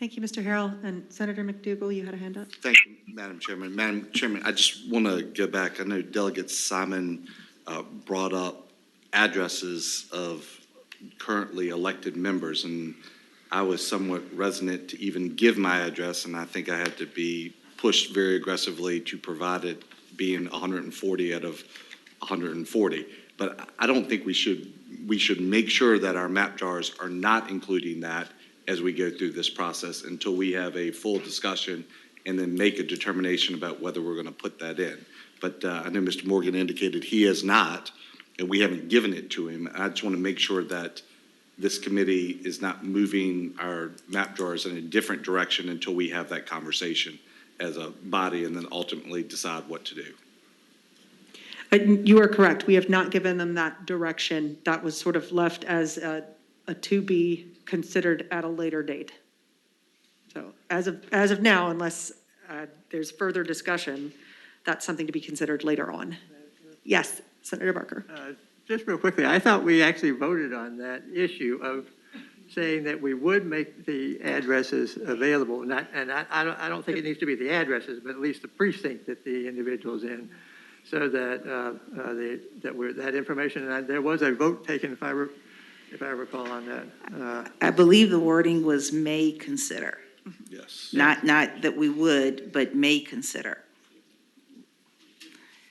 Thank you, Mr. Harrell. And Senator McDougall, you had a hand up? Thank you, Madam Chairman. Madam Chairman, I just want to go back. I know Delegate Simon brought up addresses of currently elected members, and I was somewhat resonant to even give my address, and I think I had to be pushed very aggressively to provide it, being 140 out of 140. But I don't think we should make sure that our map jars are not including that as we go through this process until we have a full discussion and then make a determination about whether we're going to put that in. But I know Mr. Morgan indicated he has not, and we haven't given it to him. I just want to make sure that this committee is not moving our map jars in a different direction until we have that conversation as a body and then ultimately decide what to do. You are correct. We have not given them that direction. That was sort of left as a to be considered at a later date. So as of now, unless there's further discussion, that's something to be considered later on. Yes, Senator Barker. Just real quickly, I thought we actually voted on that issue of saying that we would make the addresses available. I don't think it needs to be the addresses, but at least the precinct that the individual's in, so that that information. And there was a vote taken, if I recall, on that. I believe the wording was may consider. Yes. Not that we would, but may consider.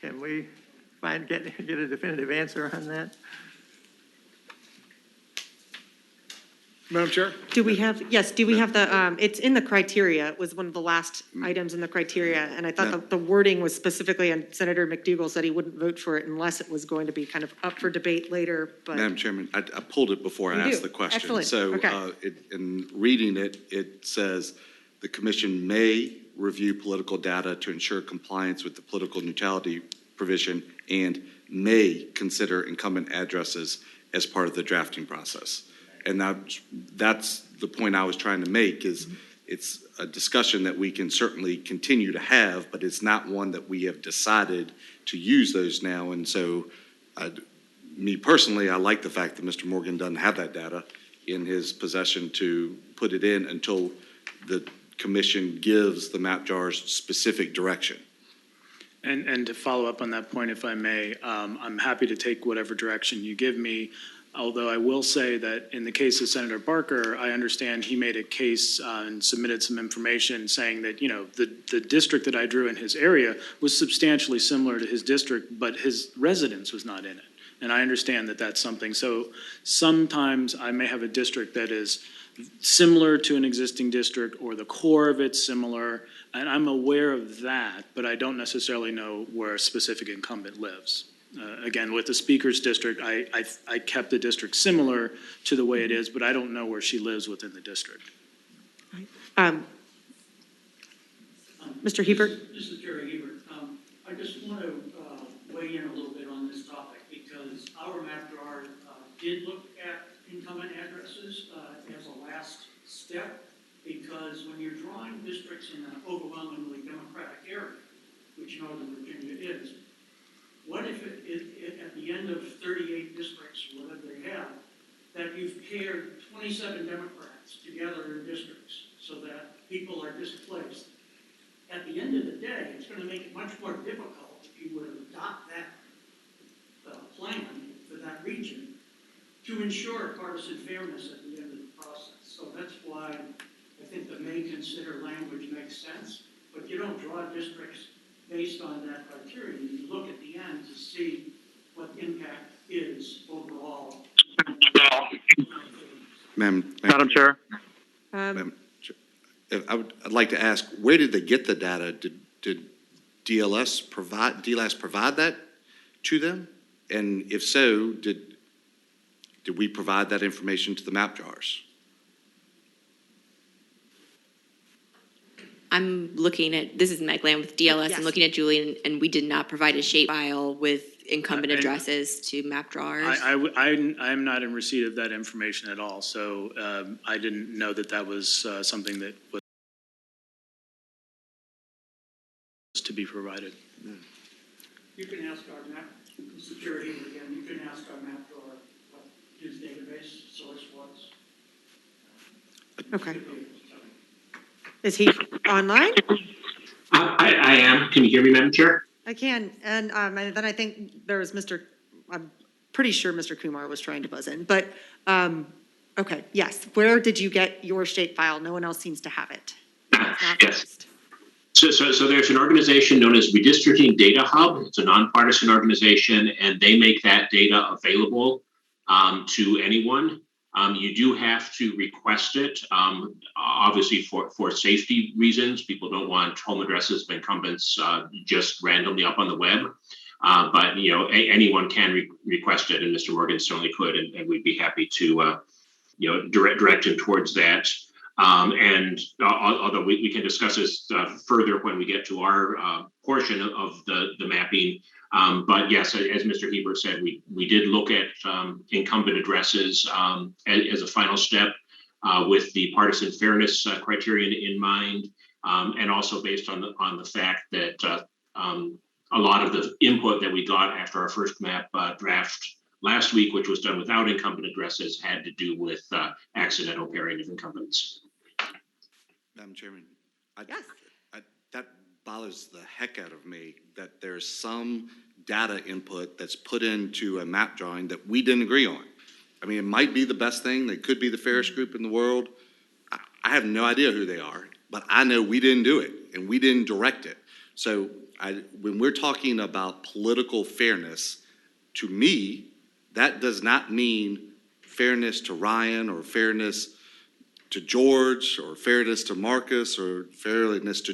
Can we get a definitive answer on that? Madam Chair? Do we have the, it's in the criteria. It was one of the last items in the criteria. And I thought that the wording was specifically, and Senator McDougall said he wouldn't vote for it unless it was going to be kind of up for debate later. But Madam Chairman, I pulled it before I asked the question. Excellent. So Okay. in reading it, it says the commission may review political data to ensure compliance with the political neutrality provision and may consider incumbent addresses as part of the drafting process. And that's the point I was trying to make is it's a discussion that we can certainly continue to have, but it's not one that we have decided to use those now. And so me personally, I like the fact that Mr. Morgan doesn't have that data in his possession to put it in until the commission gives the map jars specific direction. And to follow up on that point, if I may, I'm happy to take whatever direction you give me. Although I will say that in the case of Senator Barker, I understand he made a case and submitted some information saying that, the district that I drew in his area was substantially similar to his district, but his residence was not in it. And I understand that that's something. So sometimes I may have a district that is similar to an existing district or the core of it's similar, and I'm aware of that, but I don't necessarily know where a specific incumbent lives. Again, with the speaker's district, I kept the district similar to the way it is, but I don't know where she lives within the district. Mr. Hebert? This is Jerry Hebert. I just want to weigh in a little bit on this topic because our map jar did look at incumbent addresses as a last step, because when you're drawing districts in an overwhelmingly Democratic area, which Northern Virginia is, what if at the end of 38 districts, whatever they have, that you've paired 27 Democrats together in districts so that people are displaced? At the end of the day, it's going to make it much more difficult if you were to adopt that plan for that region to ensure partisan fairness at the end of the process. So that's why I think the may consider language makes sense, but you don't draw districts based on that criteria. You look at the end to see what the impact is overall. Madam Chair? I'd like to ask, where did they get the data? Did DLS provide that to them? And if so, did we provide that information to the map jars? I'm looking at, this is Meg Lamb with DLS. Yes. I'm looking at Julie, and we did not provide a shape file with incumbent addresses to map drawers. I'm not in receipt of that information at all, so I didn't know that was something that was to be provided. You can ask our map, security again, you can ask our map drawer what his database source was. Okay. Is he online? I am. Can you hear me, Madam Chair? I can, and then I think there was I'm pretty sure Mr. Kumar was trying to buzz in, but, okay, yes. Where did you get your shape file? No one else seems to have it. It's not Yes. released. So there's an organization known as Redistricting Data Hub. It's a nonpartisan organization, and they make that data available to anyone. You do have to request it, obviously for safety reasons. People don't want home addresses of incumbents just randomly up on the web. But anyone can request it, and Mr. Morgan certainly could, and we'd be happy to direct him towards that. And although we can discuss this further when we get to our portion of the mapping. But yes, as Mr. Hebert said, we did look at incumbent addresses as a final step with the partisan fairness criterion in mind, and also based on the fact that a lot of the input that we got after our first map draft last week, which was done without incumbent addresses, had to do with accidental pairing of incumbents. Madam Chairman, Yes. that bothers the heck out of me that there's some data input that's put into a map drawing that we didn't agree on. I mean, it might be the best thing. They could be the fairest group in the world. I have no idea who they are, but I know we didn't do it and we didn't direct it. So when we're talking about political fairness, to me, that does not mean fairness to Ryan or fairness to George or fairness to Marcus or fairness to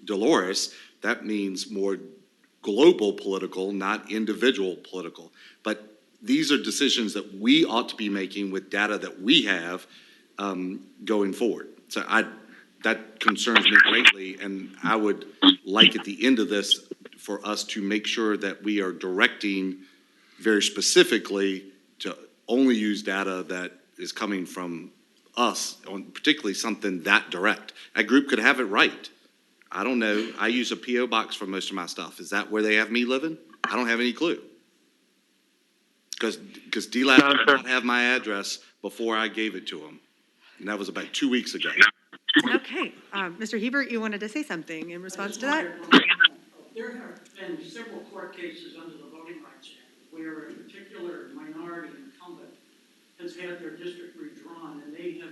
Dolores. That means more global political, not individual political. But these are decisions that we ought to be making with data that we have going forward. So that concerns me greatly, and I would like at the end of this for us to make sure that we are directing very specifically to only use data that is coming from us, on particularly something that direct. A group could have it right. I don't know. I use a P.O. box for most of my stuff. Is that where they have me living? I don't have any clue. Because D-Lab did not have my address before I gave it to him. And that was about 2 weeks ago. Okay, Mr. Hebert, you wanted to say something in response to that? There have been several court cases under the Voting Rights Act where a particular minority incumbent has had their district redrawn, and they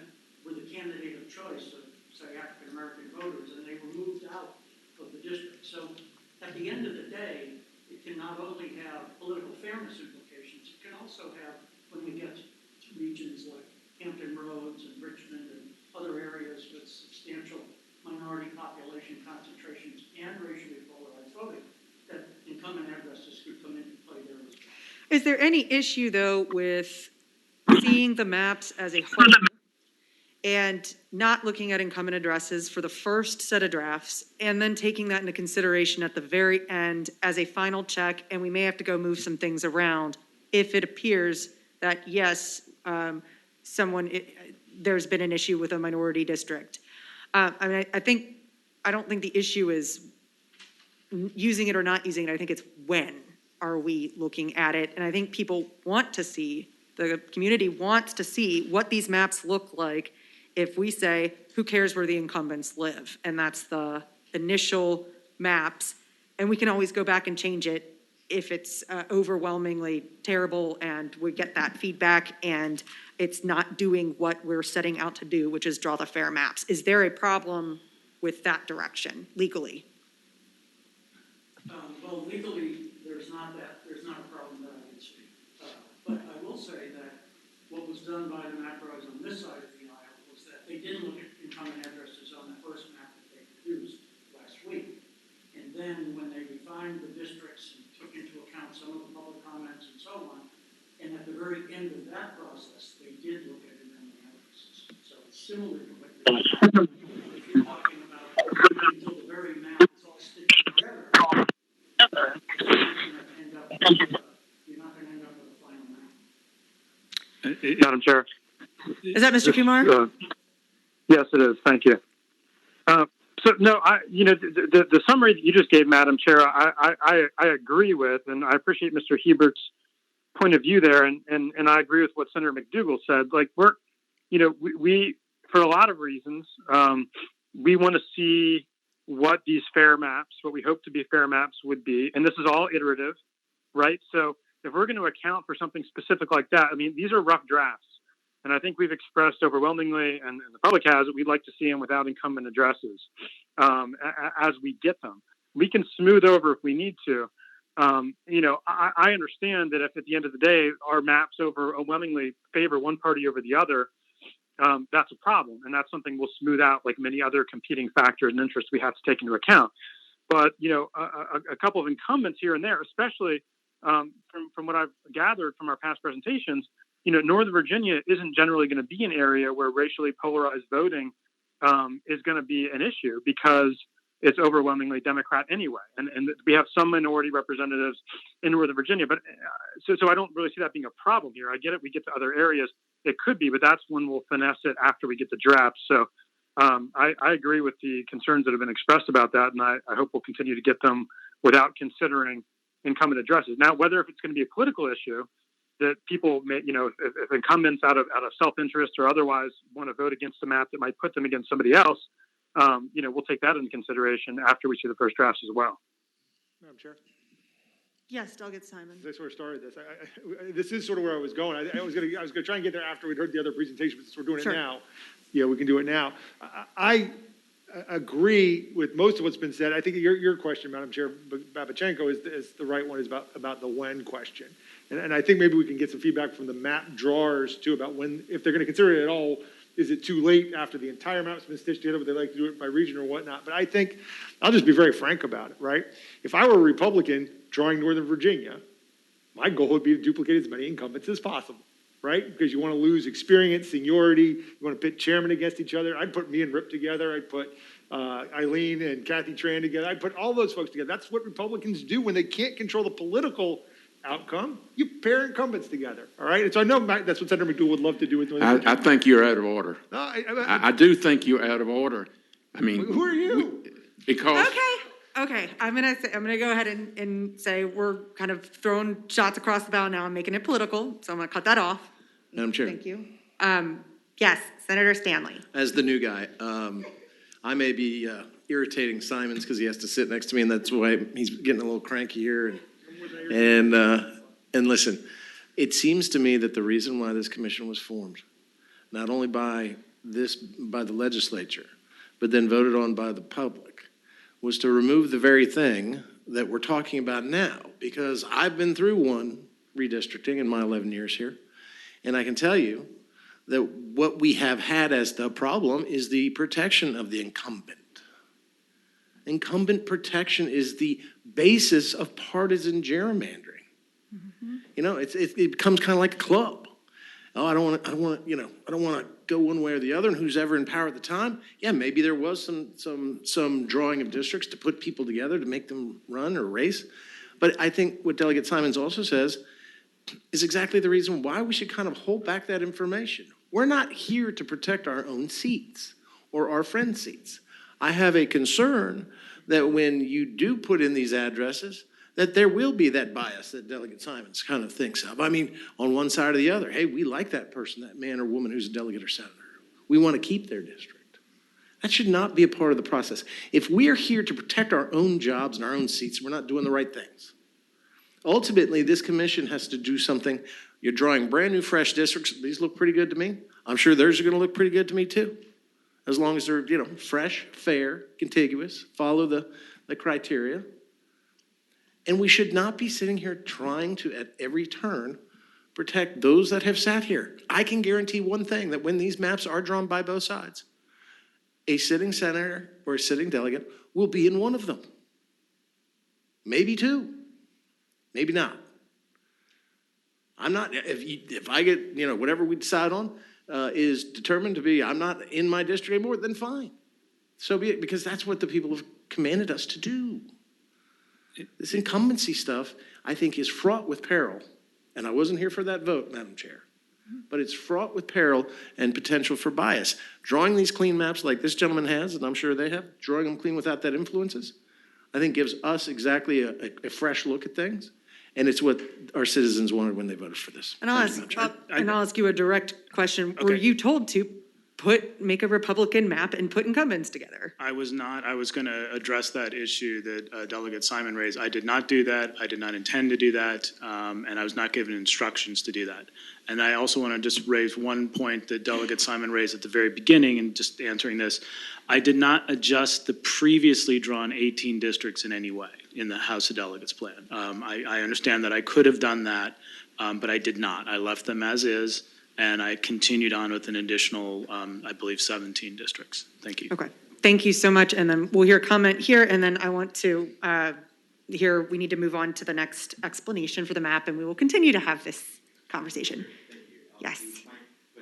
were the candidate of choice of, say, African-American voters, and they were moved out of the district. So at the end of the day, it can not only have political fairness implications, it can also have, when we get to regions like Hampton Roads and Richmond and other areas with substantial minority population concentrations and racially polarized voting, that incumbent addresses could come into play there as well. Is there any issue, though, with seeing the maps as a whole and not looking at incumbent addresses for the first set of drafts and then taking that into consideration at the very end as a final check, and we may have to go move some things around if it appears that, yes, there's been an issue with a minority district? I mean, I don't think the issue is using it or not using it. I think it's when are we looking at it? And I think people want to see, the community wants to see what these maps look like if we say, who cares where the incumbents live? And that's the initial maps. And we can always go back and change it if it's overwhelmingly terrible and we get that feedback and it's not doing what we're setting out to do, which is draw the fair maps. Is there a problem with that direction legally? Well, legally, there's not a problem that I can see. But I will say that what was done by the macros on this side of the aisle was that they didn't look at incumbent addresses on the first map that they produced last week. And then when they refined the districts and took into account some of the public comments and so on, and at the very end of that process, they did look at incumbent addresses. So it's similar to what you're talking about. If you're talking about until the very map is all stitched together, you're not going to end up with a final map. Madam Chair. Is that Mr. Kumar? Yes, it is. Thank you. The summary that you just gave, Madam Chair, I agree with, and I appreciate Mr. Hebert's point of view there, and I agree with what Senator McDougall said. Like we for a lot of reasons, we want to see what these fair maps, what we hope to be fair maps would be. And this is all iterative, right? So if we're going to account for something specific like that, I mean, these are rough drafts. And I think we've expressed overwhelmingly, and the public has, that we'd like to see them without incumbent addresses as we get them. We can smooth over if we need to. I understand that if at the end of the day our maps overwhelmingly favor one party over the other, that's a problem, and that's something we'll smooth out like many other competing factors and interests we have to take into account. But a couple of incumbents here and there, especially from what I've gathered from our past presentations, Northern Virginia isn't generally going to be an area where racially polarized voting is going to be an issue because it's overwhelmingly Democrat anyway. And we have some minority representatives in Northern Virginia, but so I don't really see that being a problem here. I get it. We get to other areas. It could be, but that's when we'll finesse it after we get the draft. So I agree with the concerns that have been expressed about that. And I hope we'll continue to get them without considering incumbent addresses. Now, whether if it's going to be a political issue that people may, if incumbents out of self-interest or otherwise want to vote against a map that might put them against somebody else, we'll take that into consideration after we see the first drafts as well. Madam Chair, Yes, Delegate Simon. as I sort of started this, this is sort of where I was going. I was going to try and get there after we'd heard the other presentation, but since we're doing Sure. it now, we can do it now. I agree with most of what's been said. I think your question, Madam Chair Babichenko, is the right one, is about the when question. And I think maybe we can get some feedback from the map drawers too about when, if they're going to consider it at all, is it too late after the entire map's been stitched together? Would they like to do it by region or whatnot? But I think, I'll just be very frank about it, right? If I were a Republican drawing Northern Virginia, my goal would be to duplicate as many incumbents as possible, right? Because you want to lose experience, seniority, you want to pit chairmen against each other. I'd put me and Rip together. I'd put Eileen and Kathy Tran together. I'd put all those folks together. That's what Republicans do when they can't control the political outcome. You pair incumbents together, all right? And so I know that's what Senator McDougal would love to do with Northern Virginia. I think you're out of order. No, I do think you're out of order. I mean, who are you? Because Okay. I'm gonna go ahead and say we're kind of throwing shots across the bow now. I'm making it political, so I'm gonna cut that off. Madam Chair, Thank you. Yes, Senator Stanley. as the new guy, I may be irritating Simons because he has to sit next to me, and that's why he's getting a little cranky here. And listen, it seems to me that the reason why this commission was formed, not only by the legislature, but then voted on by the public, was to remove the very thing that we're talking about now. Because I've been through one redistricting in my 11 years here, and I can tell you that what we have had as the problem is the protection of the incumbent. Incumbent protection is the basis of partisan gerrymandering. It becomes kind of like a club. Oh, I don't want to go one way or the other, and who's ever in power at the time. Yeah, maybe there was some drawing of districts to put people together to make them run or race. But I think what Delegate Simons also says is exactly the reason why we should kind of hold back that information. We're not here to protect our own seats or our friends' seats. I have a concern that when you do put in these addresses, that there will be that bias that Delegate Simons kind of thinks of. I mean, on one side or the other, hey, we like that person, that man or woman who's a delegate or senator. We want to keep their district. That should not be a part of the process. If we are here to protect our own jobs and our own seats, we're not doing the right things. Ultimately, this commission has to do something. You're drawing brand new, fresh districts. These look pretty good to me. I'm sure theirs are going to look pretty good to me too. As long as they're, fresh, fair, contiguous, follow the criteria. And we should not be sitting here trying to, at every turn, protect those that have sat here. I can guarantee one thing, that when these maps are drawn by both sides, a sitting senator or a sitting delegate will be in one of them. Maybe two, maybe not. I'm not, if I get, whatever we decide on is determined to be, I'm not in my district anymore, then fine. So be it, because that's what the people have commanded us to do. This incumbency stuff, I think, is fraught with peril. And I wasn't here for that vote, Madam Chair. But it's fraught with peril and potential for bias. Drawing these clean maps like this gentleman has, and I'm sure they have, drawing them clean without that influences, I think gives us exactly a fresh look at things. And it's what our citizens wanted when they voted for this. And I'll ask you a direct question. Were you told to make a Republican map and put incumbents together. I was going to address that issue that Delegate Simon raised. I did not do that. I did not intend to do that. And I was not given instructions to do that. And I also want to just raise one point that Delegate Simon raised at the very beginning and just answering this. I did not adjust the previously drawn 18 districts in any way in the House of Delegates plan. I understand that I could have done that, but I did not. I left them as is. And I continued on with an additional, I believe, 17 districts. Thank you. Okay, thank you so much. And then we'll hear comment here, and then I want to hear, we need to move on to the next explanation for the map, and we will continue to have this conversation. Yes. I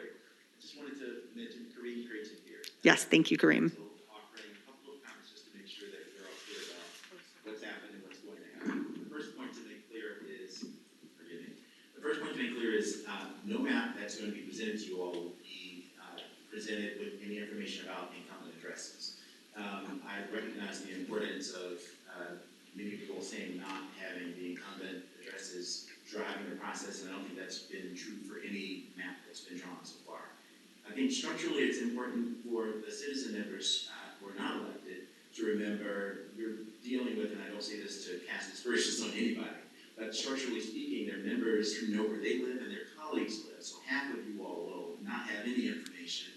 just wanted to mention Kareem Creighton here. Yes, thank you, Kareem. Offering a couple of comments just to make sure that you're all clear about what's happened and what's going to happen. The first point to make clear is, no map that's going to be presented to you all will be presented with any information about incumbent addresses. I recognize the importance of many people saying not having the incumbent addresses driving the process, and I don't think that's been true for any map that's been drawn so far. I think structurally it's important for the citizen members who are not elected to remember you're dealing with, and I don't say this to cast aspersions on anybody, but structurally speaking, they're members who know where they live and their colleagues live. So half of you all will not have any information,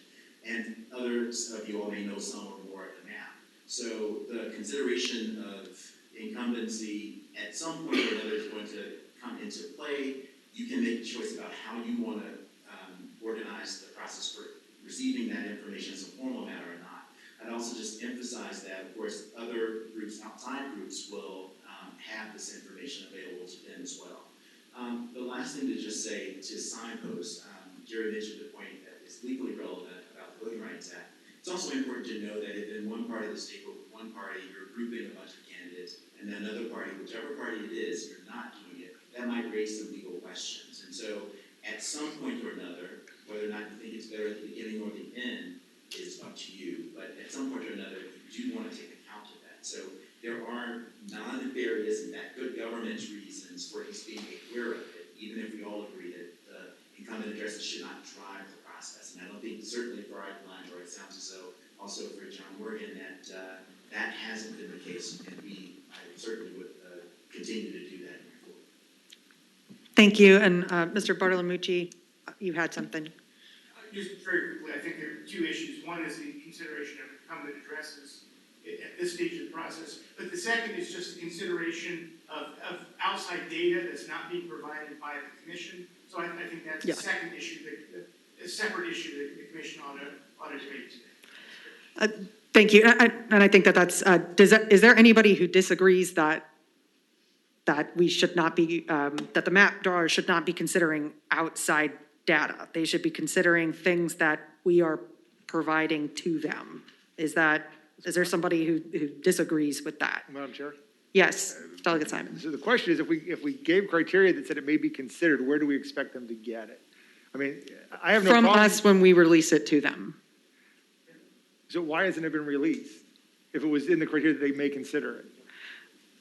and others of you all may know some or more of the map. So the consideration of incumbency at some point or another is going to come into play. You can make a choice about how you want to organize the process for receiving that information as a formal matter or not. I'd also just emphasize that, of course, other groups, outside groups, will have this information available to them as well. The last thing to just say, to signpost, Jerry mentioned the point that is legally relevant about the Voting Rights Act. It's also important to know that if in one part of the state or one party you're grouping a bunch of candidates, and then another party, whichever party it is, you're not doing it, that might raise some legal questions. And so at some point or another, whether or not you think it's better at the beginning or the end is up to you. But at some point or another, you do want to take account of that. So there are non-nefarious and that good government reasons for us being aware of it, even if we all agree that the incumbent addresses should not drive the process. And I don't think, certainly for our line, or it sounds as though also for John Morgan, that that hasn't been the case, and I certainly would continue to do that going forward. Thank you. And Mr. Bartolomucci, you had something. Just very quickly, I think there are two issues. One is the consideration of incumbent addresses at this stage of the process. But the second is just the consideration of outside data that's not being provided by the commission. So I think that's the second issue, a separate issue that the commission ought to debate today. Thank you. And I think that's, is there anybody who disagrees that we should not be, that the map drawers should not be considering outside data? They should be considering things that we are providing to them. Is there somebody who disagrees with that? Madam Chair? Yes, Delegate Simon. So the question is, if we gave criteria that said it may be considered, where do we expect them to get it? I mean, I have no From problem. us when we release it to them. So why hasn't it been released? If it was in the criteria that they may consider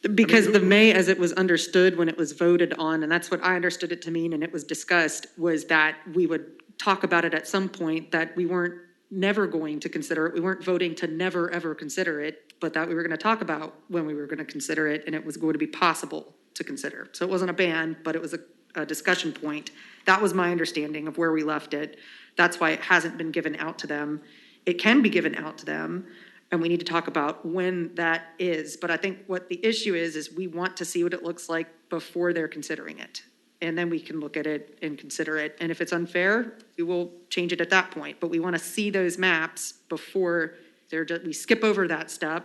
it? Because the may, as it was understood when it was voted on, and that's what I understood it to mean, and it was discussed, was that we would talk about it at some point, that we weren't never going to consider it. We weren't voting to never, ever consider it, but that we were going to talk about when we were going to consider it, and it was going to be possible to consider. So it wasn't a ban, but it was a discussion point. That was my understanding of where we left it. That's why it hasn't been given out to them. It can be given out to them, and we need to talk about when that is. But I think what the issue is we want to see what it looks like before they're considering it. And then we can look at it and consider it. And if it's unfair, we will change it at that point. But we want to see those maps before we skip over that step,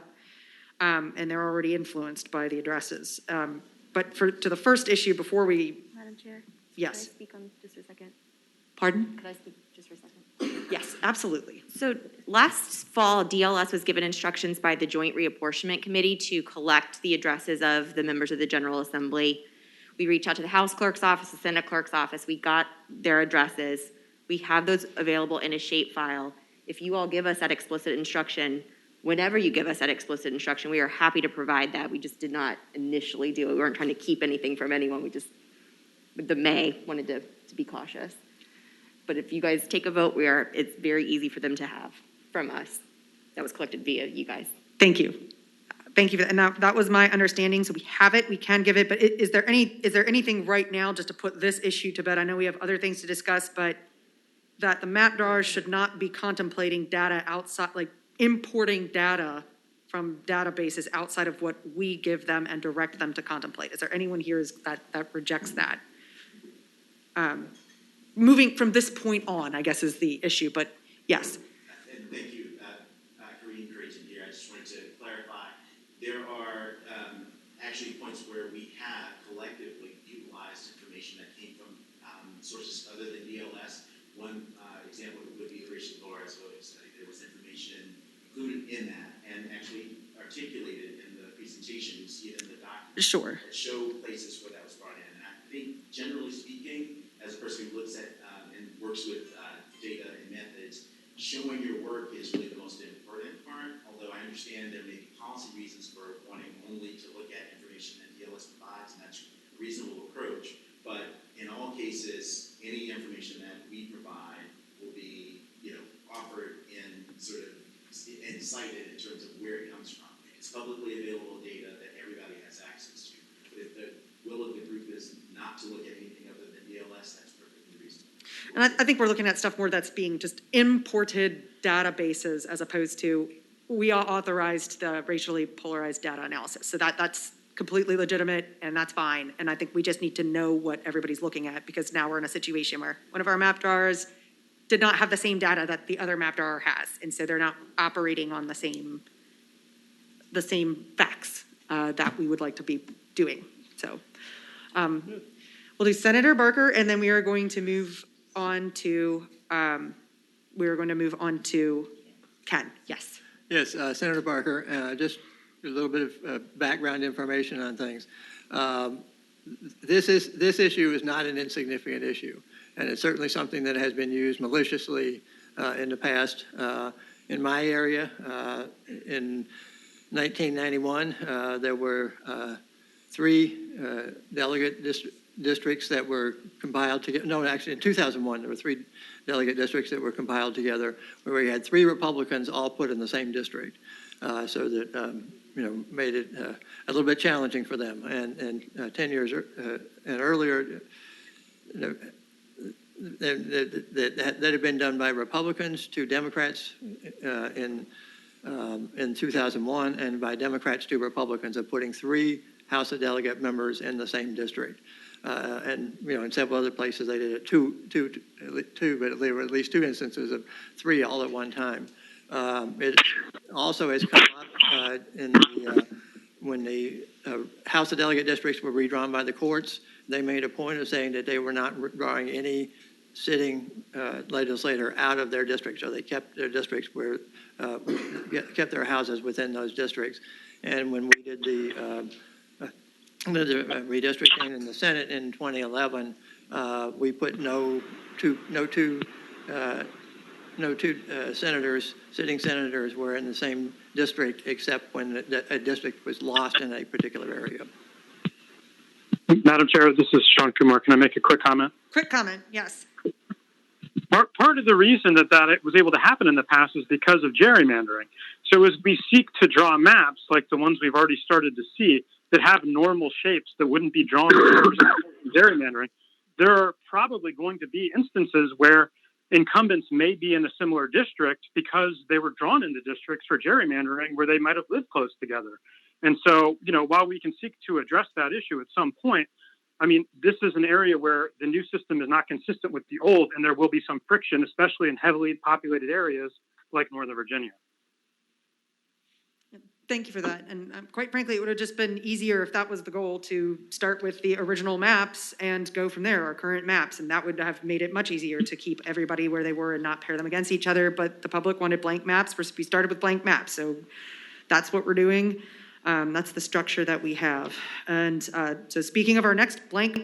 and they're already influenced by the addresses. But to the first issue before we... Madam Chair? Yes. Could I speak on just for a second? Pardon? Could I speak just for a second? Yes, absolutely. So last fall, DLS was given instructions by the Joint Reapportionment Committee to collect the addresses of the members of the General Assembly. We reached out to the House Clerk's office, the Senate Clerk's office. We got their addresses. We have those available in a shapefile. If you all give us that explicit instruction, whenever you give us that explicit instruction, we are happy to provide that. We just did not initially do it. We weren't trying to keep anything from anyone. We just, with the may, wanted to be cautious. But if you guys take a vote, it's very easy for them to have from us. That was collected via you guys. Thank you. Thank you. And that was my understanding. So we have it, we can give it, but is there anything right now just to put this issue to bed? I know we have other things to discuss, but that the map drawers should not be contemplating data outside, like importing data from databases outside of what we give them and direct them to contemplate. Is there anyone here that rejects that? Moving from this point on, I guess, is the issue, but yes. And thank you, Corinne Creighton here. I just wanted to clarify. There are actually points where we have collectively utilized information that came from sources other than DLS. One example would be the racial Flores voting study. There was information included in that and actually articulated in the presentation. You see it in the document. Sure. That show places where that was brought in. And I think, generally speaking, as a person who looks at and works with data and methods, showing your work is really the most important part, although I understand there may be policy reasons for wanting only to look at information that DLS provides, and that's a reasonable approach. But in all cases, any information that we provide will be, offered in sort of and cited in terms of where it comes from. It's publicly available data that everybody has access to. But if the will of the group is not to look at anything other than DLS, that's perfectly reasonable. And I think we're looking at stuff more that's being just imported databases as opposed to we all authorized the racially polarized data analysis. So that's completely legitimate and that's fine. And I think we just need to know what everybody's looking at because now we're in a situation where one of our map drawers did not have the same data that the other map drawer has. And so they're not operating on the same facts that we would like to be doing. So we'll do Senator Barker and then we are going to move on to Ken. Yes. Yes, Senator Barker, just a little bit of background information on things. This issue is not an insignificant issue, and it's certainly something that has been used maliciously in the past. In my area, in 1991, there were 3 delegate districts that were compiled together. No, actually, in 2001, there were 3 delegate districts that were compiled together where we had 3 Republicans all put in the same district. So that, made it a little bit challenging for them. And 10 years and earlier, that had been done by Republicans to Democrats in 2001, and by Democrats to Republicans of putting 3 House of Delegate members in the same district. And, in several other places they did it two, but there were at least 2 instances of 3 all at one time. It also has come up when the House of Delegate districts were redrawn by the courts. They made a point of saying that they were not drawing any sitting legislator out of their district, so they kept their districts kept their houses within those districts. And when we did the redistricting in the Senate in 2011, we put no two sitting senators were in the same district except when a district was lost in a particular area. Madam Chair, this is Sean Kumar. Can I make a quick comment? Quick comment, yes. Part of the reason that it was able to happen in the past is because of gerrymandering. So as we seek to draw maps like the ones we've already started to see that have normal shapes that wouldn't be drawn for gerrymandering, there are probably going to be instances where incumbents may be in a similar district because they were drawn into districts for gerrymandering where they might have lived close together. And so, while we can seek to address that issue at some point, this is an area where the new system is not consistent with the old, and there will be some friction, especially in heavily populated areas like Northern Virginia. Thank you for that. And quite frankly, it would have just been easier if that was the goal to start with the original maps and go from there, our current maps. And that would have made it much easier to keep everybody where they were and not pair them against each other. But the public wanted blank maps. We started with blank maps. So that's what we're doing. That's the structure that we have. And so speaking of our next blank